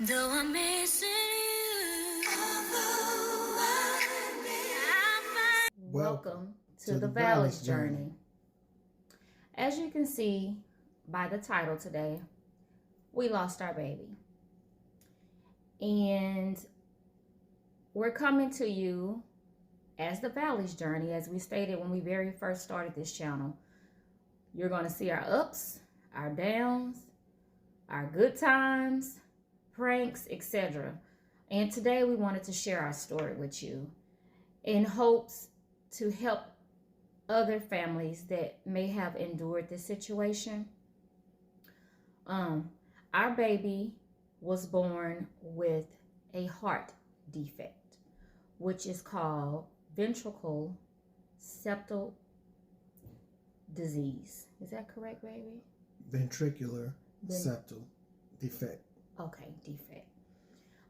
Though I'm missing you, Welcome to the Valley's Journey. As you can see by the title today, we lost our baby. And we're coming to you as the Valley's Journey, as we stated when we very first started this channel. You're going to see our ups, our downs, our good times, pranks, etc. And today we wanted to share our story with you in hopes to help other families that may have endured this situation. Our baby was born with a heart defect, which is called ventricular septal disease. Is that correct, baby? Ventricular septal defect. Okay, defect.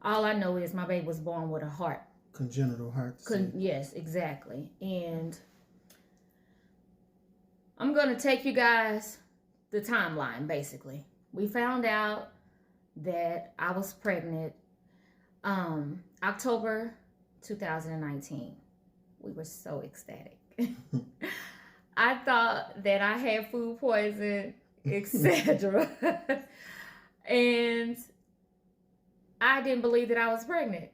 All I know is my baby was born with a heart. Congenital heart disease. Yes, exactly. And I'm going to take you guys the timeline, basically. We found out that I was pregnant October 2019. We were so ecstatic. I thought that I had food poison, etc. And I didn't believe that I was pregnant.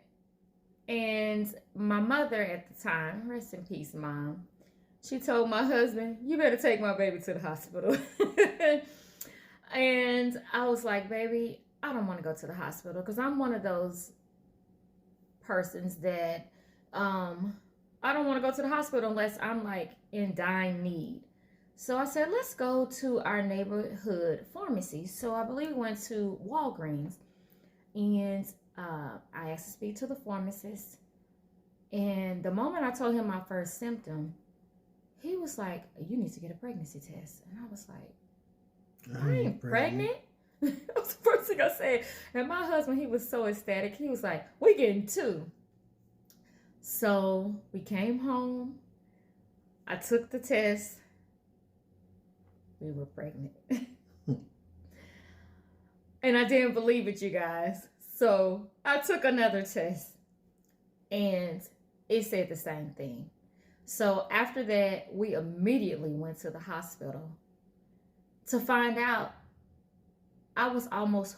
And my mother at the time, rest in peace, Mom, she told my husband, you better take my baby to the hospital. And I was like, baby, I don't want to go to the hospital because I'm one of those persons that I don't want to go to the hospital unless I'm like in dying need. So I said, let's go to our neighborhood pharmacy. So I believe we went to Walgreens, and I asked to speak to the pharmacist. And the moment I told him my first symptom, he was like, you need to get a pregnancy test. And I was like, I ain't pregnant. That was the first thing I said. And my husband, he was so ecstatic. He was like, we getting two. So we came home. I took the test. We were pregnant. And I didn't believe it, you guys. So I took another test and it said the same thing. So after that, we immediately went to the hospital to find out I was almost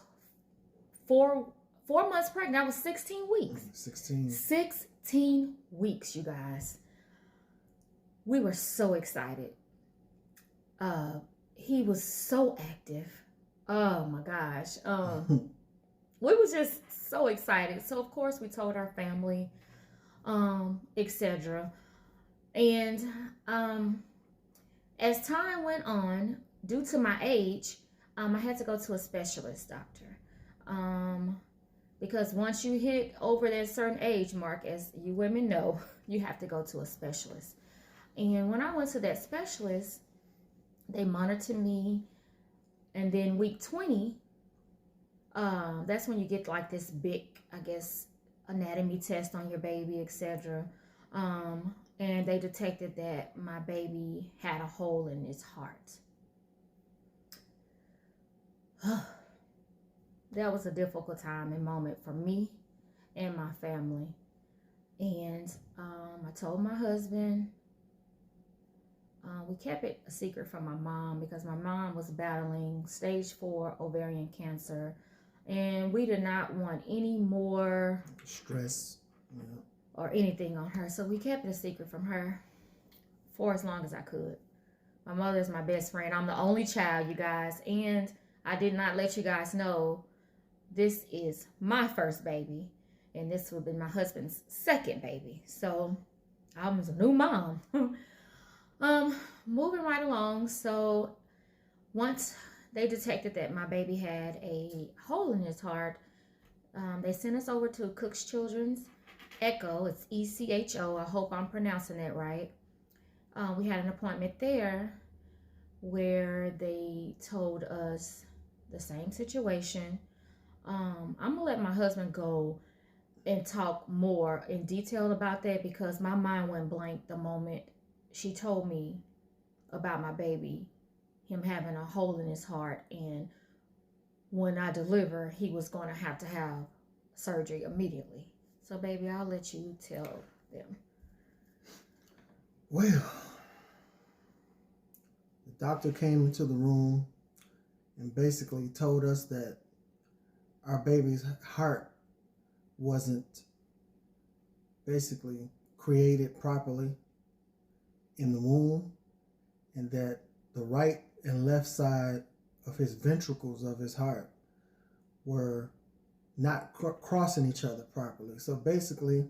four months pregnant. I was 16 weeks. 16 weeks, you guys. We were so excited. He was so active. Oh my gosh. We were just so excited. So of course we told our family, etc. And as time went on, due to my age, I had to go to a specialist doctor. Because once you hit over that certain age mark, as you women know, you have to go to a specialist. And when I went to that specialist, they monitored me. And then week 20, that's when you get like this big, I guess, anatomy test on your baby, etc. And they detected that my baby had a hole in his heart. That was a difficult time and moment for me and my family. And I told my husband. We kept it a secret from my mom because my mom was battling stage 4 ovarian cancer. And we did not want any more stress or anything on her. So we kept it a secret from her for as long as I could. My mother is my best friend. I'm the only child, you guys. And I did not let you guys know this is my first baby. And this would be my husband's second baby. So I was a new mom. Moving right along. So once they detected that my baby had a hole in his heart, they sent us over to Cook's Children's Echo. It's ECHO. I hope I'm pronouncing that right. We had an appointment there where they told us the same situation. I'm gonna let my husband go and talk more in detail about that because my mind went blank the moment she told me about my baby, him having a hole in his heart, and when I deliver, he was going to have surgery immediately. So, baby, I'll let you tell them. Well, the doctor came into the room and basically told us that our baby's heart wasn't basically created properly in the womb, and that the right and left side of his ventricles of his heart were not crossing each other properly. So basically,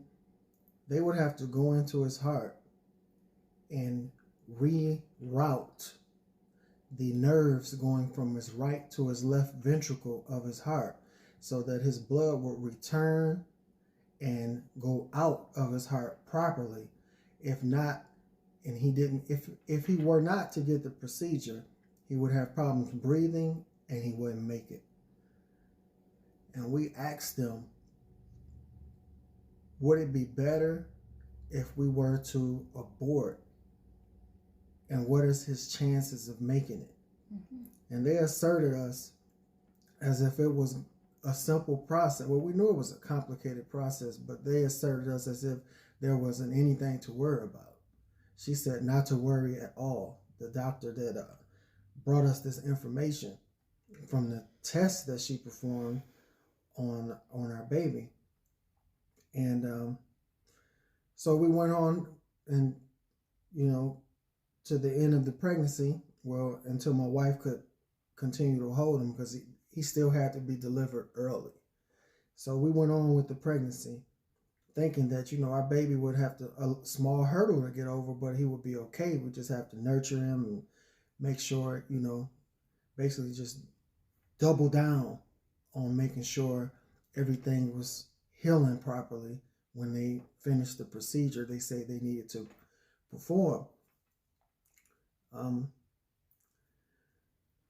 they would have to go into his heart and reroute the nerves going from his right to his left ventricle of his heart so that his blood would return and go out of his heart properly. If not, and he didn't, if he were not to get the procedure, he would have problems breathing and he wouldn't make it. And we asked them, would it be better if we were to abort? And what is his chances of making it? Mm-hmm. And they asserted us as if it was a simple process. Well, we knew it was a complicated process, but they asserted us as if there wasn't anything to worry about. She said not to worry at all. The doctor that brought us this information from the test that she performed on our baby. And so we went on and, to the end of the pregnancy, well, until my wife could continue to hold him because he still had to be delivered early. So we went on with the pregnancy thinking that, our baby would have a small hurdle to get over, but he would be okay. We just have to nurture him and make sure, basically just double down on making sure everything was healing properly when they finished the procedure they say they needed to perform.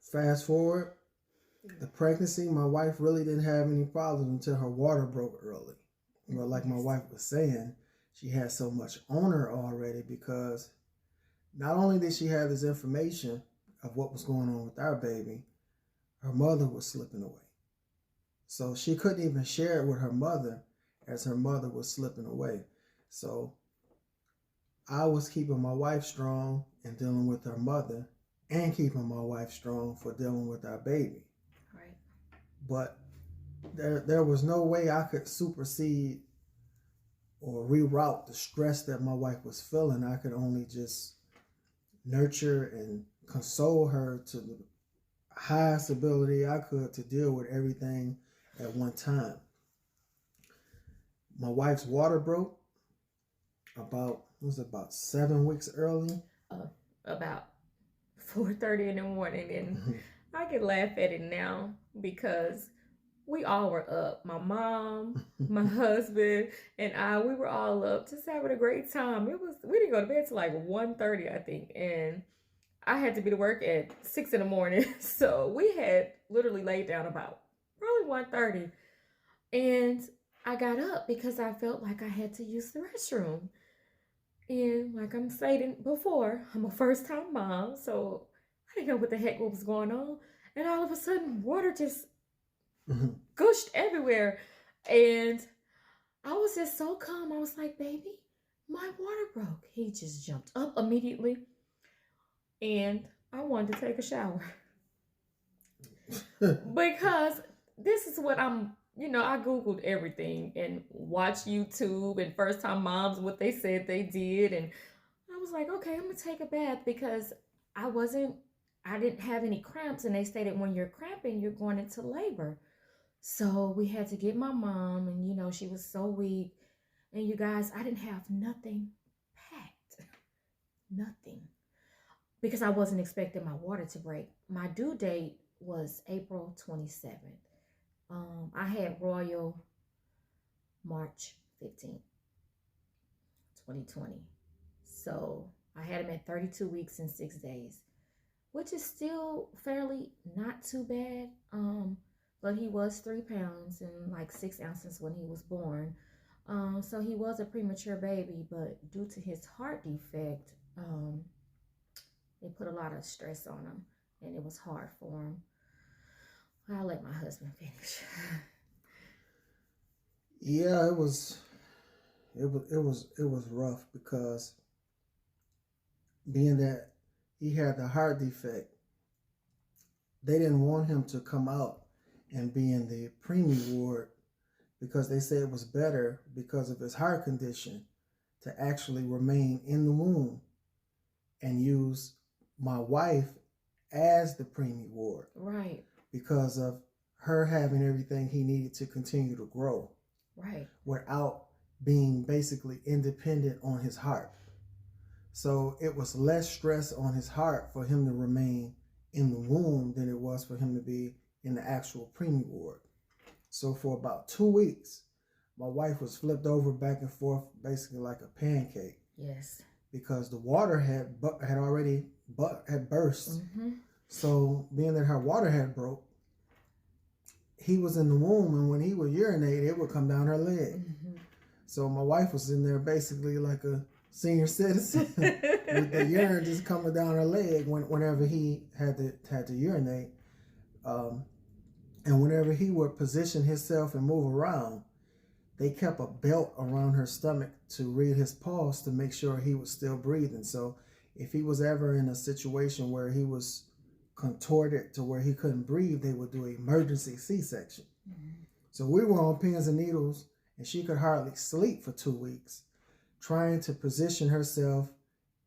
Fast forward, the pregnancy, my wife really didn't have any problems until her water broke early. Well, like my wife was saying, she had so much on her already because not only did she have this information of what was going on with our baby, her mother was slipping away. So she couldn't even share it with her mother as her mother was slipping away. So I was keeping my wife strong and dealing with her mother and keeping my wife strong for dealing with our baby. Right. But there was no way I could supersede or reroute the stress that my wife was feeling. I could only just nurture and console her to the highest ability I could to deal with everything at one time. My wife's water broke about 7 weeks early. About 4:30 in the morning, and I can laugh at it now because we all were up. My mom, my husband, and we were all up just having a great time. We didn't go to bed till like 1:30, I think, and I had to be to work at 6 in the morning. So we had literally laid down about probably 1:30, and I got up because I felt like I had to use the restroom. And like I'm saying before, I'm a first-time mom, so I didn't know what the heck was going on. And all of a sudden, water just gushed everywhere. And I was just so calm. I was like, baby, my water broke. He just jumped up immediately. And I wanted to take a shower. Because this is what I Googled everything and watched YouTube and first time moms, what they said they did. And I was like, okay, I'm going to take a bath because I didn't have any cramps. And they stated when you're cramping, you're going into labor. So we had to get my mom and, she was so weak. And you guys, I didn't have nothing packed. Nothing. Because I wasn't expecting my water to break. My due date was April 27th. I had Royal March 15th, 2020. So I had him at 32 weeks and 6 days, which is still fairly not too bad. But he was 3 pounds and like 6 ounces when he was born. So he was a premature baby, but due to his heart defect, they put a lot of stress on him and it was hard for him. I'll let my husband finish. Yeah, it was rough because being that he had the heart defect, they didn't want him to come out and be in the preemie ward because they said it was better because of his heart condition to actually remain in the womb and use my wife as the preemie ward. Right. Because of her having everything he needed to continue to grow. Right. Without being basically independent on his heart. So it was less stress on his heart for him to remain in the womb than it was for him to be in the actual preemie ward. So for about 2 weeks, my wife was flipped over back and forth, basically like a pancake. Yes. Because the water had already burst. Mm-hmm. So being that her water had broke, he was in the womb, and when he would urinate, it would come down her leg. Mm-hmm. So my wife was in there basically like a senior citizen with the urine just coming down her leg whenever he had to urinate. And whenever he would position himself and move around, they kept a belt around her stomach to read his pulse to make sure he was still breathing. So if he was ever in a situation where he was contorted to where he couldn't breathe, they would do an emergency C-section. Mm-hmm. So we were on pins and needles, and she could hardly sleep for 2 weeks, trying to position herself,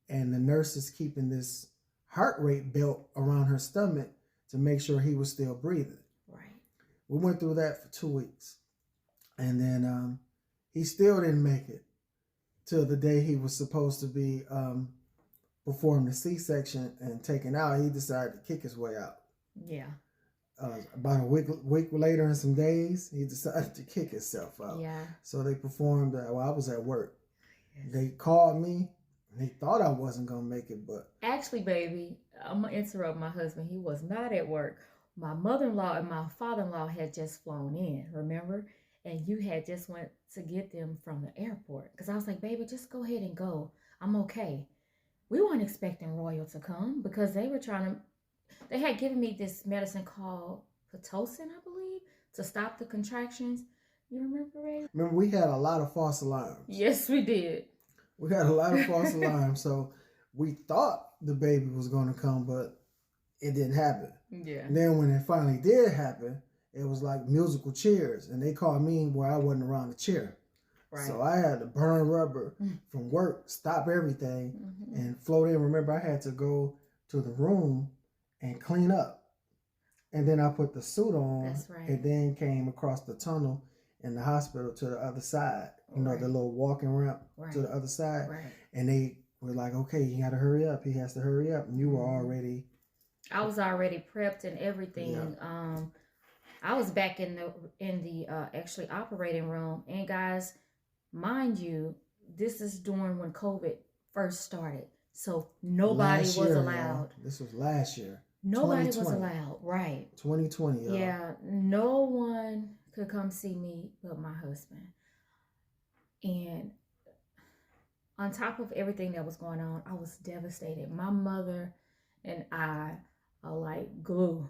and the nurses keeping this heart rate belt around her stomach to make sure he was still breathing. Right. We went through that for 2 weeks. And then he still didn't make it till the day he was supposed to be performed the C-section and taken out. He decided to kick his way out. Yeah. About a week later and some days, he decided to kick himself out. Yeah. So they performed, I was at work. Yes. They called me, and they thought I wasn't going to make it, but... Actually, baby, I'm going to interrupt my husband. He was not at work. My mother-in-law and my father-in-law had just flown in, remember? And you had just went to get them from the airport. Because I was like, baby, just go ahead and go. I'm okay. We weren't expecting Royal to come because they had given me this medicine called Pitocin, I believe, to stop the contractions. You remember, baby? Remember, we had a lot of false alarms. Yes, we did. We had a lot of false alarms. So we thought the baby was going to come, but it didn't happen. Yeah. And then when it finally did happen, it was like musical chairs, and they called me where I wasn't around the chair. Right. So I had to burn rubber from work, stop everything, and float in. Remember, I had to go to the room and clean up. And then I put the suit on. That's right. And then came across the tunnel in the hospital to the other side. You know, the little walking ramp to the other side. Right. And they were like, okay, you got to hurry up. He has to hurry up. And you were already... I was already prepped and everything. Yeah. I was back in the actually operating room, and guys, mind you, this is during when COVID first started, so nobody was allowed. This was last year. Nobody was allowed, right? 2020. Y'all. Yeah, no one could come see me but my husband, and on top of everything that was going on, I was devastated. My mother and I are like glue.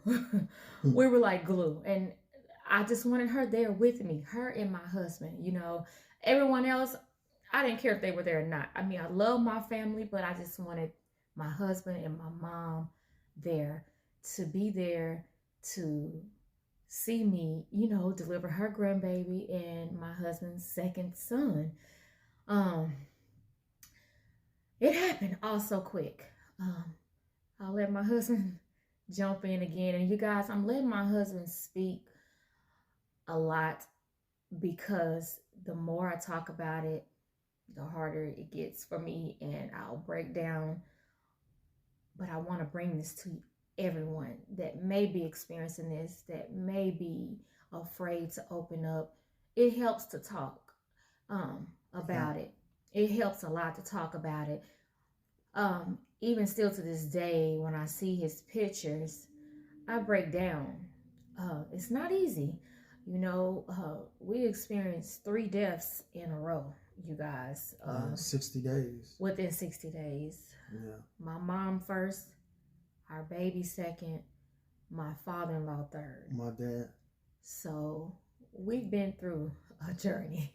We were like glue. And I just wanted her there with me, her and my husband. You know, everyone else, I didn't care if they were there or not. I mean, I love my family, but I just wanted my husband and my mom there to be there to see me, you know, deliver her grandbaby and my husband's second son. It happened all so quick. I'll let my husband jump in again. And you guys, I'm letting my husband speak a lot because the more I talk about it, the harder it gets for me and I'll break down. But I want to bring this to everyone that may be experiencing this, that may be afraid to open up. It helps to talk about it. It helps a lot to talk about it. Even still to this day, when I see his pictures, I break down. It's not easy. You know, we experienced 3 deaths in a row, you guys. 60 days. Within 60 days. Yeah. My mom first, our baby second, my father-in-law third. My dad. So we've been through a journey.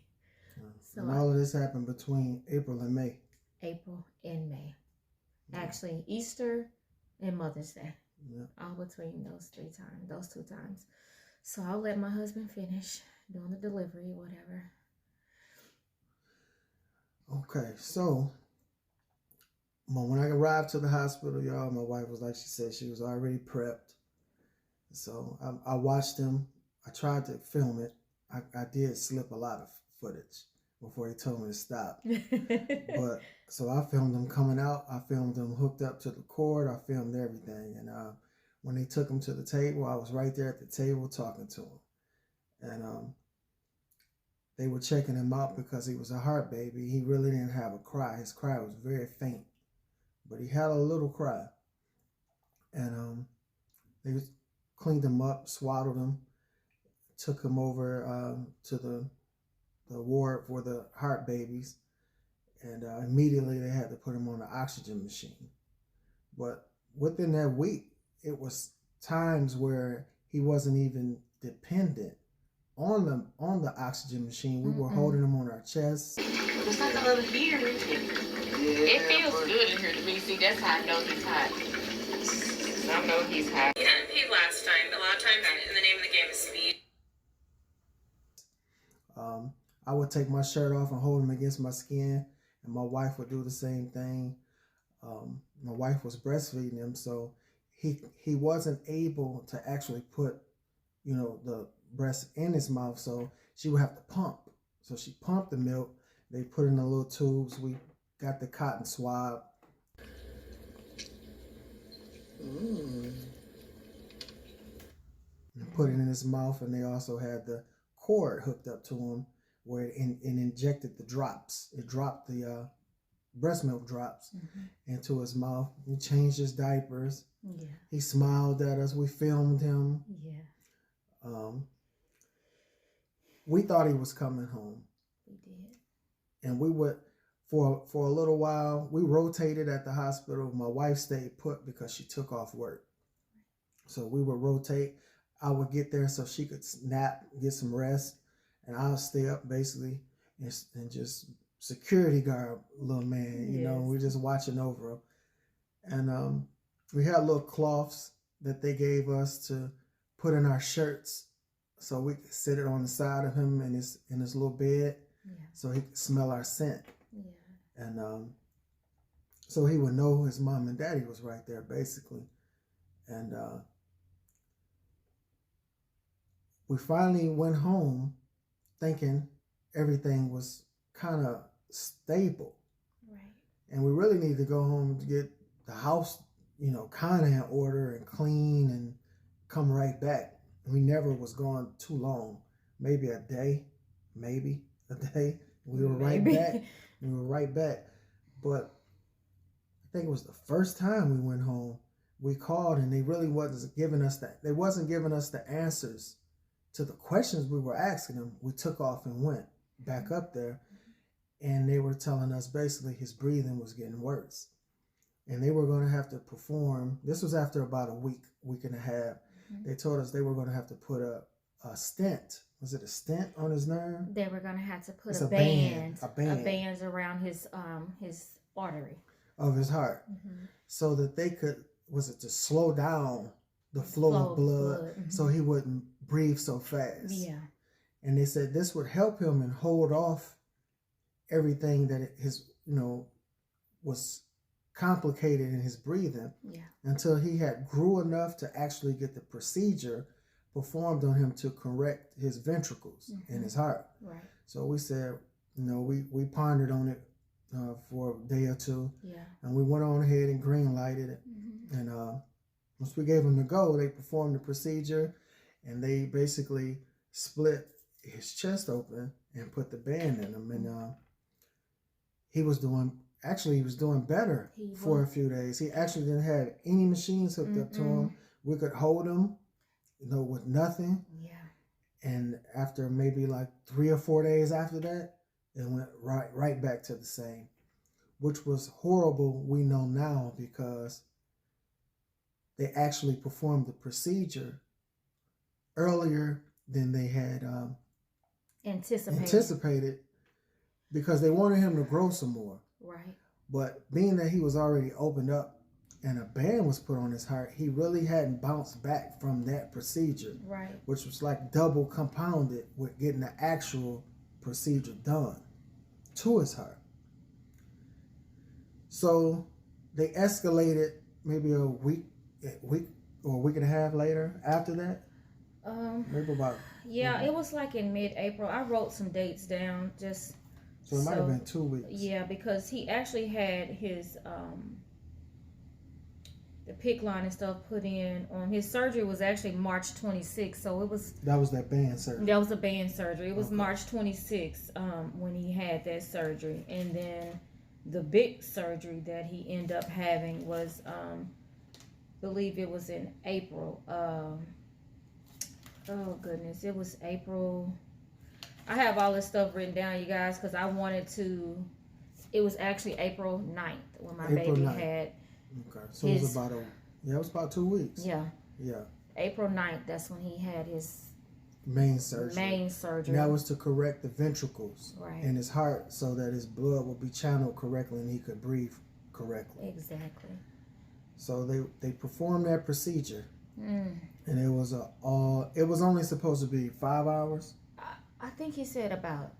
So and all of this happened between April and May. April and May. Yeah. Actually, Easter and Mother's Day. Yeah. All between those 2 times. So I'll let my husband finish doing the delivery, whatever. Okay, so when I arrived to the hospital, y'all, my wife was like she said, she was already prepped. So I watched him. I tried to film it. I did slip a lot of footage before he told me to stop. But so I filmed him coming out. I filmed him hooked up to the cord. I filmed everything. And when they took him to the table, I was right there at the table talking to him. And they were checking him out because he was a heart baby. He really didn't have a cry. His cry was very faint, but he had a little cry. And they cleaned him up, swaddled him, took him over to the ward for the heart babies. And immediately they had to put him on the oxygen machine. But within that week, it was times where he wasn't even dependent on the oxygen machine. We were holding him on our chests. It's like a little here. It feels good in here to me. See, that's how I know he's hot. I know he's hot. You hadn't paid last time. A lot of times in the name of the game is speed. I would take my shirt off and hold him against my skin, and my wife would do the same thing. My wife was breastfeeding him, so he wasn't able to actually put, the breast in his mouth, so she would have to pump. So she pumped the milk. They put in the little tubes. We got the cotton swab. And put it in his mouth, and they also had the cord hooked up to him where it injected the drops. It dropped the breast milk drops into his mouth. We changed his diapers. Yeah. He smiled at us. We filmed him. Yeah. We thought he was coming home. We did. And we would, for a little while, we rotated at the hospital. My wife stayed put because she took off work. So we would rotate. I would get there so she could nap, get some rest, and I'll stay up basically and just security guard little man. We're just watching over him. And we had little cloths that they gave us to put in our shirts so we could sit it on the side of him in his little bed, so he could smell our scent. Yeah. And so he would know his mom and daddy was right there basically. And we finally went home thinking everything was kind of stable. Right. And we really need to go home to get the house, kind of in order and clean and come right back. We never was gone too long, maybe a day. We were right back. But I think it was the first time we went home. We called and they really wasn't giving us that. They wasn't giving us the answers to the questions we were asking them. We took off and went back up there, and they were telling us basically his breathing was getting worse, and they were going to have to perform. This was after about a week and a half. They told us they were going to have to put a stent. Was it a stent on his nerve? They were going to have to put It's a band around his artery of his heart, so that they could, to slow down the flow of blood. So he wouldn't breathe so fast. Yeah. And they said this would help him and hold off everything that was complicated in his breathing until he had grew enough to actually get the procedure performed on him to correct his ventricles in his heart. Right. So we said, we pondered on it for a day or two. Yeah. And we went on ahead and green lighted it. And once we gave him the go, they performed the procedure, and they basically split his chest open and put the band in him. And he was doing better for a few days. He actually didn't have any machines hooked up to him. We could hold him, with nothing. Yeah. And after maybe like 3 or 4 days after that, it went right back to the same, which was horrible. We know now because they actually performed the procedure earlier than they had anticipated because they wanted him to grow some more. Right. But being that he was already opened up and a band was put on his heart, he really hadn't bounced back from that procedure. Right. Which was like double compounded with getting the actual procedure done to his heart. So they escalated maybe a week or a week and a half later after that. Maybe about. Yeah, it was like in mid-April. I wrote some dates down just. So it might have been 2 weeks. Yeah, because he actually had his the PICC line and stuff put in on his surgery was actually March 26th. So it was. That was that band surgery. That was a band surgery. It was March 26th when he had that surgery, and then the big surgery that he ended up having was, believe it was in April. Oh goodness, it was April. I have all this stuff written down, you guys, because I wanted to. It was actually April 9th when my baby 9th. Had. Okay, so it was about it was about 2 weeks. Yeah. Yeah. April 9th, that's when he had his main surgery. And that was to correct the ventricles in his heart so that his blood would be channeled correctly and he could breathe correctly. Exactly. So they performed that procedure. And it was it was only supposed to be 5 hours. I think he said about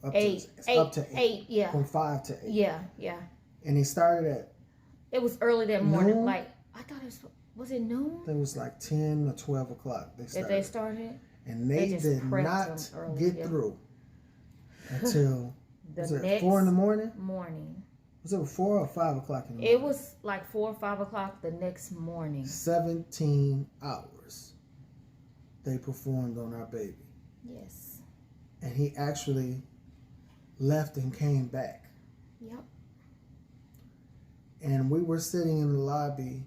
up to 8, yeah. From 5 to 8. Yeah. And he started at. It was early that morning. Noon? Like I thought was it noon? It was like 10 or 12 o'clock. They started. And they did not get through until was it 4 in the morning? Was it 4 or 5 o'clock in the morning? It was like 4 or 5 o'clock the next morning. 17 hours they performed on our baby. Yes. And he actually left and came back. Yep. And we were sitting in the lobby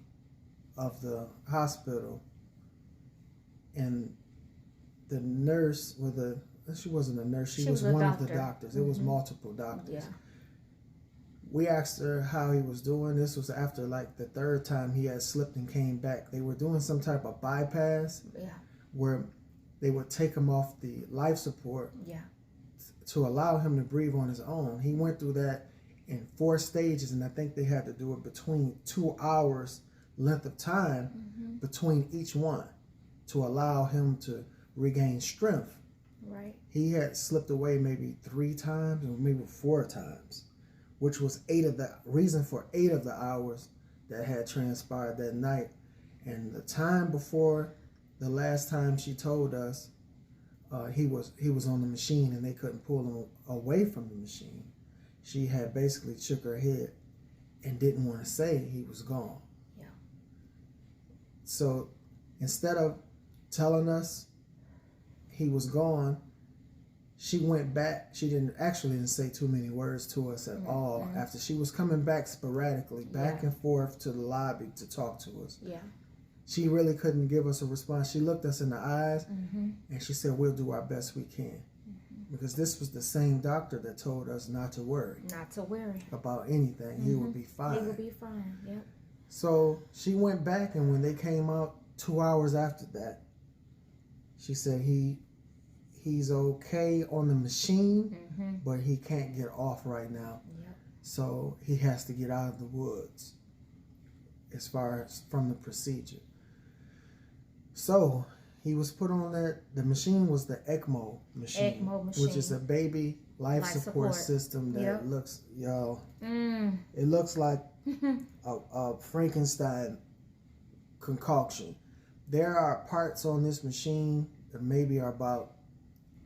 of the hospital, and the nurse, she wasn't a nurse, she was one of the doctors. It was multiple doctors. Yeah. We asked her how he was doing. This was after like the 3rd time he had slipped and came back. They were doing some type of bypass where they would take him off the life support to allow him to breathe on his own. He went through that in 4 stages, and I think they had to do it between 2 hours length of time between each one to allow him to regain strength. Right. He had slipped away maybe 3 times or maybe 4 times, which was 8 of the reason for 8 of the hours that had transpired that night. And the time before the last time she told us he was on the machine and they couldn't pull him away from the machine, she had basically shook her head and didn't want to say he was gone. Yeah. So instead of telling us he was gone, she went back. She didn't say too many words to us at all. After she was coming back sporadically, back and forth to the lobby to talk to us. Yeah. She really couldn't give us a response. She looked us in the eyes and she said, "We'll do our best we can." Because this was the same doctor that told us not to worry. Not to worry. About anything. He would be fine. He would be fine, yep. So she went back, and when they came out 2 hours after that, she said he's okay on the machine, but he can't get off right now. Yep. So he has to get out of the woods as far as from the procedure. So he was put on that. The machine was the ECMO machine, which is a baby life support system that looks, it looks like a Frankenstein concoction. There are parts on this machine that maybe are about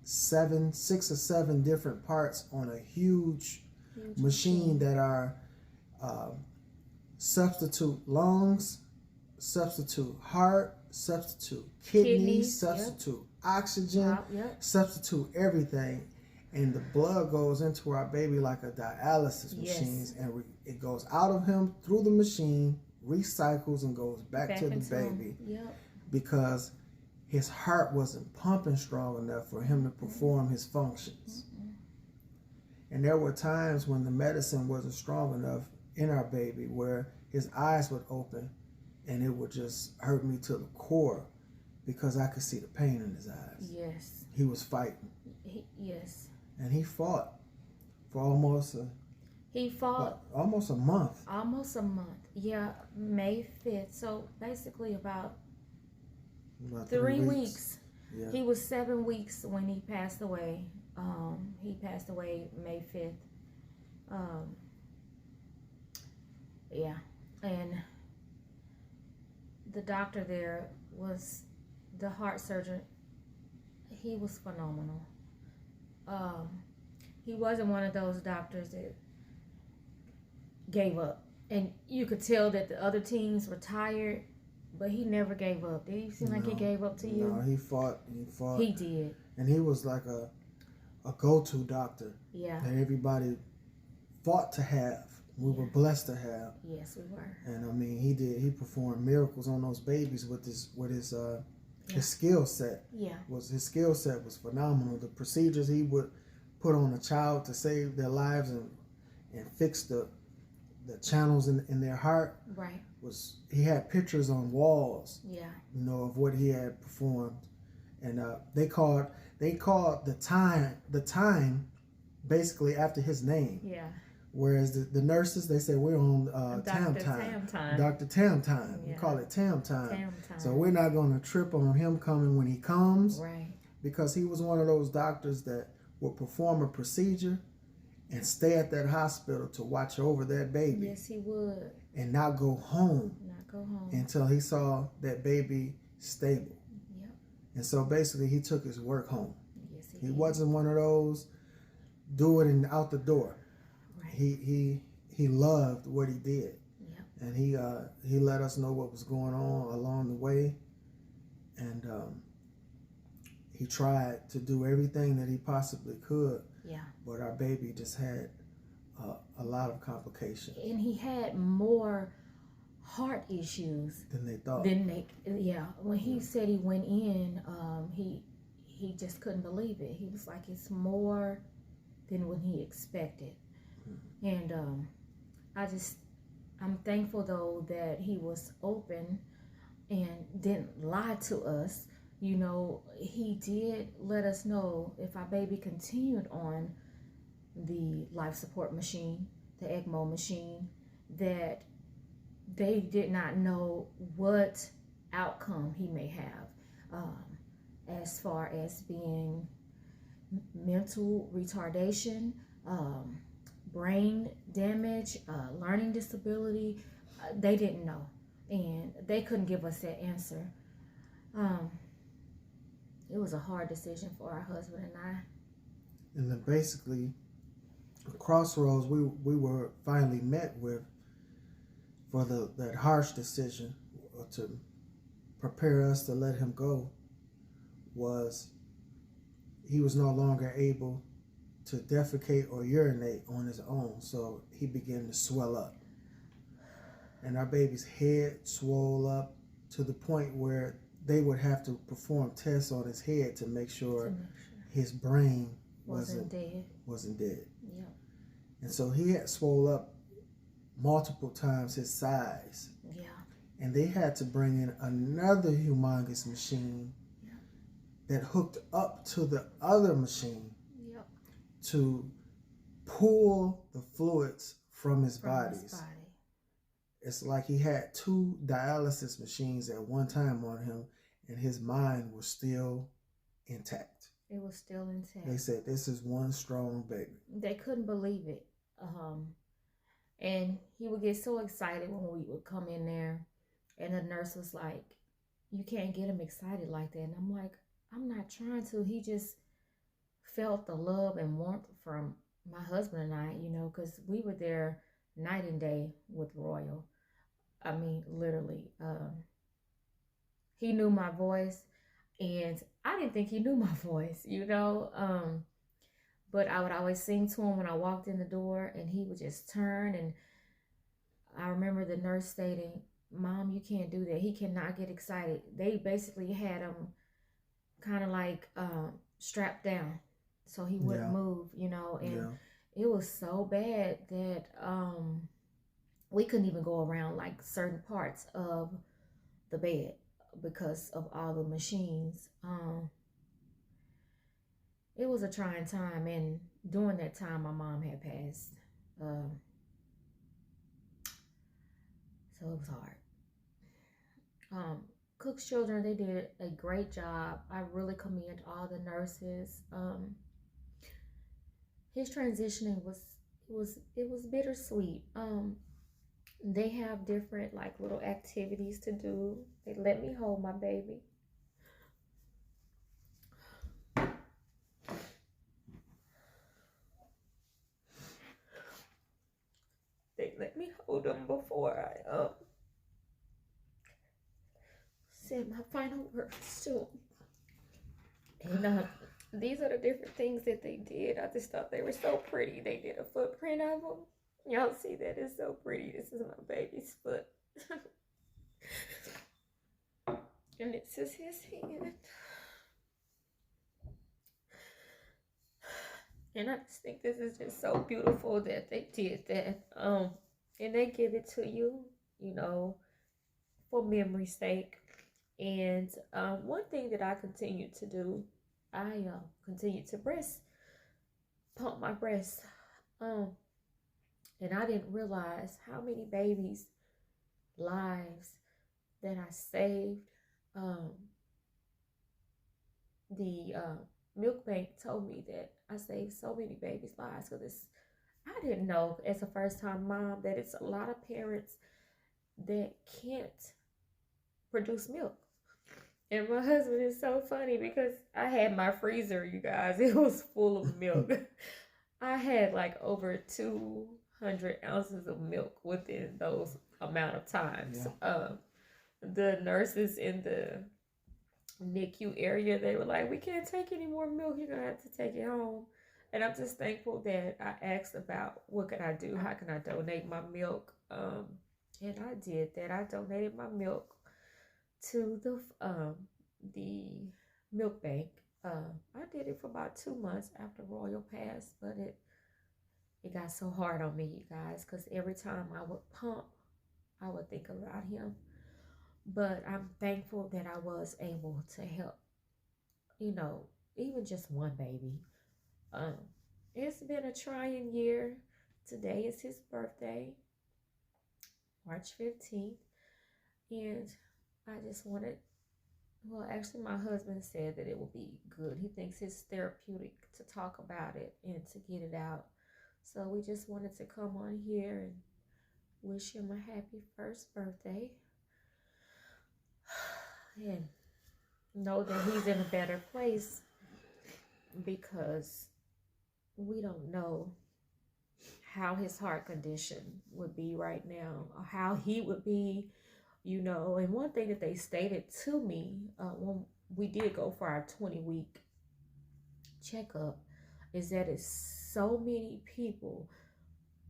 6 or 7 different parts on a huge machine that are substitute lungs, substitute heart, substitute kidneys, substitute oxygen, substitute everything. And the blood goes into our baby like a dialysis machine, and it goes out of him through the machine, recycles, and goes back to the baby because his heart wasn't pumping strong enough for him to perform his functions. And there were times when the medicine wasn't strong enough in our baby where his eyes would open and it would just hurt me to the core because I could see the pain in his eyes. Yes. He was fighting. Yes. And he fought for almost a month. Almost a month. Yeah, May 5th. So basically about 3 weeks. Yeah. He was 7 weeks when he passed away. He passed away May 5th. Yeah. And the doctor there was the heart surgeon. He was phenomenal. He wasn't one of those doctors that gave up. And you could tell that the other teams were tired, but he never gave up. Did he seem like he gave up to you? No, he fought. He did. And he was like a go-to doctor. Yeah. That everybody fought to have. We were blessed to have. Yes, we were. And I mean, he performed miracles on those babies with his skill set. Yeah. His skill set was phenomenal. The procedures he would put on a child to save their lives and fix the channels in their heart. Right. He had pictures on walls. Yeah. Of what he had performed, and they called the time basically after his name. Yeah. Whereas the nurses, they say we're on Tam Dr. time. Tam time. Dr. Tam time. Yeah. We call it Tam time. Tam time. So we're not going to trip on him coming when he comes. Right. Because he was one of those doctors that would perform a procedure and stay at that hospital to watch over that baby. Yes, he would. And not go home. Until he saw that baby stable. Yep. And so basically he took his work home. Yes, he wasn't one of those do it and out the door. Right. He loved what he did. Yep. And he let us know what was going on along the way. And he tried to do everything that he possibly could. Yeah. But our baby just had a lot of complications. And he had more heart issues than they thought. When he said he went in, he just couldn't believe it. He was like, it's more than what he expected. And I'm thankful though that he was open and didn't lie to us. He did let us know if our baby continued on the life support machine, the ECMO machine, that they did not know what outcome he may have, as far as being mental retardation, brain damage, learning disability. They didn't know, and they couldn't give us that answer. It was a hard decision for our husband and I. And then basically, crossroads we were finally met with for that harsh decision to prepare us to let him go was he was no longer able to defecate or urinate on his own, so he began to swell up. And our baby's head swelled up to the point where they would have to perform tests on his head to make sure his brain wasn't dead. Yep. And so he had swelled up multiple times his size. Yeah. And they had to bring in another humongous machine that hooked up to the other machine to pull the fluids from his body. It's like he had 2 dialysis machines at one time on him, and his mind was still intact. It was still intact. They said, this is one strong baby. They couldn't believe it. And he would get so excited when we would come in there, and the nurse was like, you can't get him excited like that. And I'm like, I'm not trying to. He just felt the love and warmth from my husband and I, because we were there night and day with Royal. I mean, literally. He knew my voice, and I didn't think he knew my voice, but I would always sing to him when I walked in the door, and he would just turn. And I remember the nurse stating, Mom, you can't do that. He cannot get excited. They basically had him kind of like strapped down so he wouldn't move, and it was so bad that we couldn't even go around like certain parts of the bed because of all the machines. It was a trying time, and during that time, my mom had passed. So it was hard. Cook's Children, they did a great job. I really commend all the nurses. His transitioning was bittersweet. They have different like little activities to do. They let me hold my baby. They let me hold him before I said my final words to him. And these are the different things that they did. I just thought they were so pretty. They did a footprint of him. Y'all see that? It's so pretty. This is my baby's foot. And this is his hand. And I just think this is just so beautiful that they did that. And they give it to you, you know, for memory's sake. And one thing that I continue to do, I continue to pump my breast. And I didn't realize how many babies' lives that I saved. The milk bank told me that I saved so many babies' lives because I didn't know as a first-time mom that it's a lot of parents that can't produce milk. And my husband is so funny because I had my freezer, you guys. It was full of milk. I had like over 200 ounces of milk within those amount of times. Yeah. The nurses in the NICU area, they were like, we can't take any more milk. You're going to have to take it home. And I'm just thankful that I asked about what can I do? How can I donate my milk? And I did that. I donated my milk to the milk bank. I did it for about 2 months after Royal passed, but it got so hard on me, you guys, because every time I would pump, I would think about him. But I'm thankful that I was able to help, you know, even just one baby. It's been a trying year. Today is his birthday, March 15th. And I just wanted, well, actually my husband said that it will be good. He thinks it's therapeutic to talk about it and to get it out. So we just wanted to come on here and wish him a happy first birthday. And know that he's in a better place because we don't know how his heart condition would be right now or how he would be, you know. And one thing that they stated to me when we did go for our 20-week checkup is that it's so many people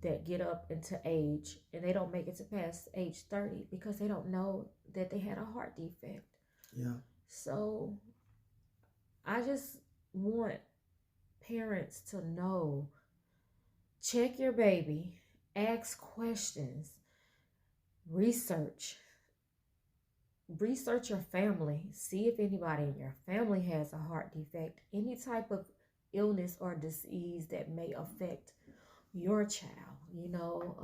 that get up into age and they don't make it to past age 30 because they don't know that they had a heart defect. Yeah. So I just want parents to know, check your baby, ask questions, research your family, see if anybody in your family has a heart defect, any type of illness or disease that may affect your child, you know.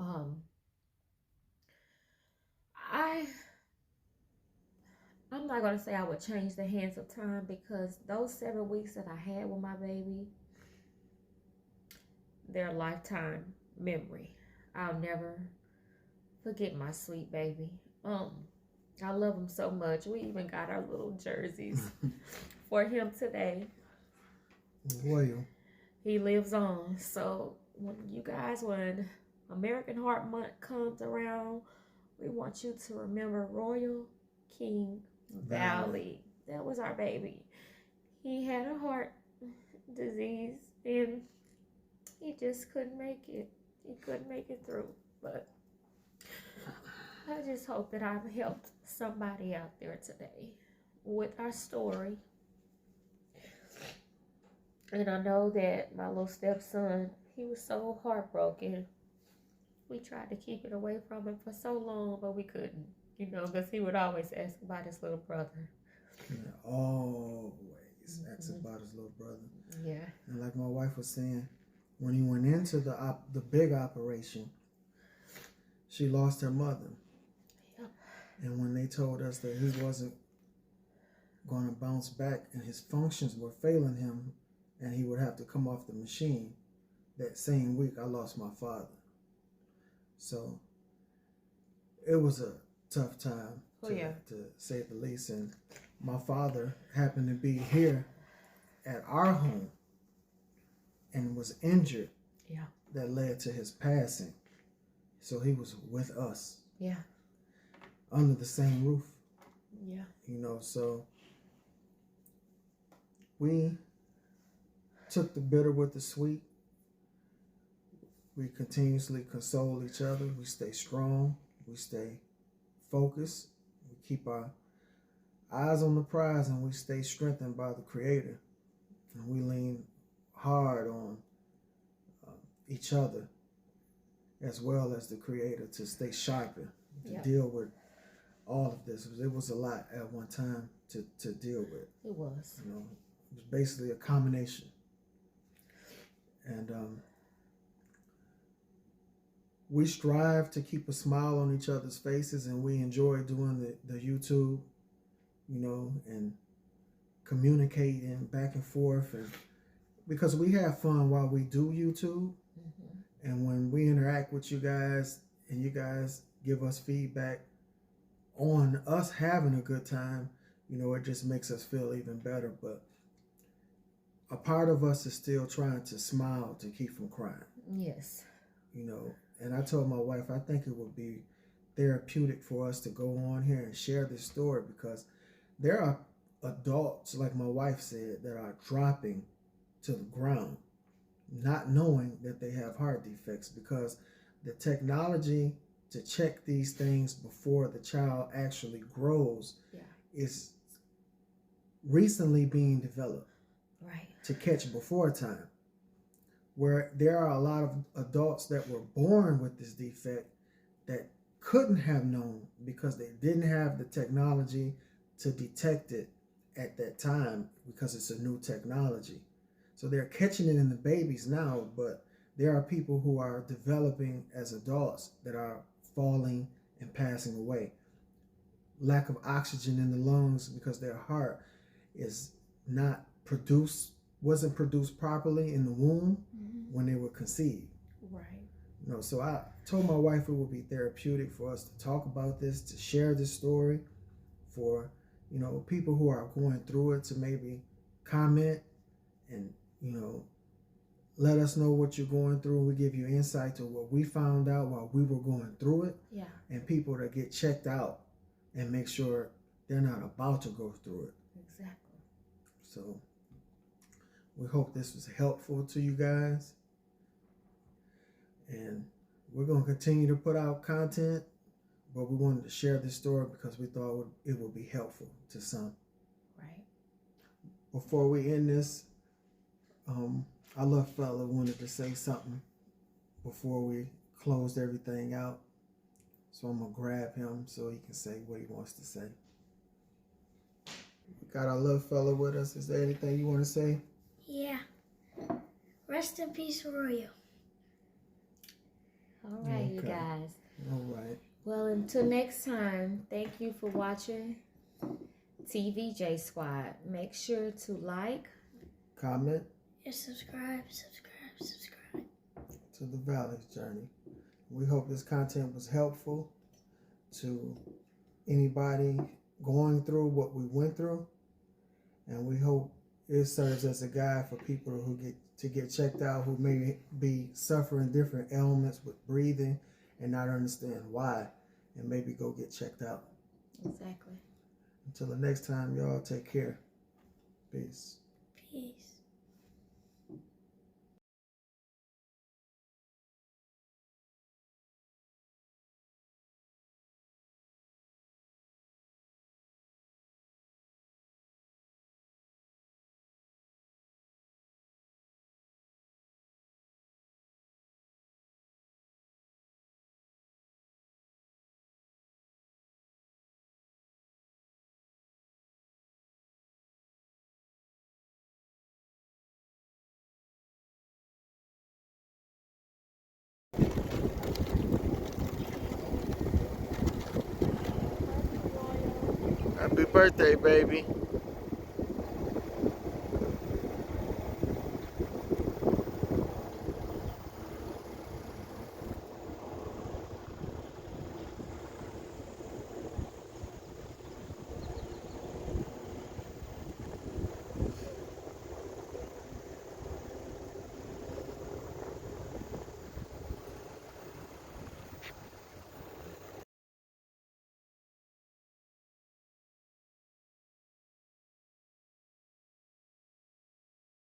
I'm not going to say I would change the hands of time because those 7 weeks that I had with my baby, they're a lifetime memory. I'll never forget my sweet baby. I love him so much. We even got our little jerseys for him today. Royal. He lives on. So when American Heart Month comes around, we want you to remember Royal King Valley. That was our baby. He had a heart disease and he just couldn't make it. He couldn't make it through. But I just hope that I've helped somebody out there today with our story. And I know that my little stepson, he was so heartbroken. We tried to keep it away from him for so long, but we couldn't. You know, because he would always ask about his little brother. Yeah, always asks about his little brother. Yeah. And like my wife was saying, when he went into the big operation, she lost her mother. Yep. And when they told us that he wasn't going to bounce back and his functions were failing him and he would have to come off the machine, that same week I lost my father. So it was a tough time to say the least. And my father happened to be here at our home and was injured. Yeah. That led to his passing. So he was with us. Yeah. Under the same roof. Yeah. You know, so we took the bitter with the sweet. We continuously console each other. We stay strong. We stay focused. We keep our eyes on the prize and we stay strengthened by the Creator. And we lean hard on each other as well as the Creator to stay sharper, to deal with all of this. It was a lot at one time to deal with. It was. You know, it was basically a combination. And we strive to keep a smile on each other's faces, and we enjoy doing the YouTube, you know, and communicating back and forth, and because we have fun while we do YouTube. And when we interact with you guys and you guys give us feedback on us having a good time, you know, it just makes us feel even better. But a part of us is still trying to smile to keep from crying. Yes. You know, and I told my wife, I think it would be therapeutic for us to go on here and share this story, because there are adults, like my wife said, that are dropping to the ground, not knowing that they have heart defects, because the technology to check these things before the child actually grows is recently being developed, right, to catch before time, where there are a lot of adults that were born with this defect that couldn't have known because they didn't have the technology to detect it at that time, because it's a new technology. So they're catching it in the babies now, but there are people who are developing as adults that are falling and passing away. Lack of oxygen in the lungs because their heart is not wasn't produced properly in the womb when they were conceived. Right. You know, so I told my wife it would be therapeutic for us to talk about this, to share this story, for, you know, people who are going through it to maybe comment and, you know, let us know what you're going through. We give you insight to what we found out while we were going through it. Yeah. And people to get checked out and make sure they're not about to go through it. Exactly. So we hope this was helpful to you guys. And we're going to continue to put out content, but we wanted to share this story because we thought it would be helpful to some. Right. Before we end this, our little fella wanted to say something before we closed everything out. So I'm going to grab him so he can say what he wants to say. We got our little fella with us. Is there anything you want to say? Yeah. Rest in peace, Royal. All right, you Okay. guys. All right. Well, until next time, thank you for watching TVJ Squad. Make sure to like, Comment And subscribe. to the Valley's Journey. We hope this content was helpful to anybody going through what we went through. And we hope it serves as a guide for people who get checked out, who may be suffering different ailments with breathing and not understand why, and maybe go get checked out. exactly. Until the next time, y'all, take care. Peace. Peace. Happy birthday, baby.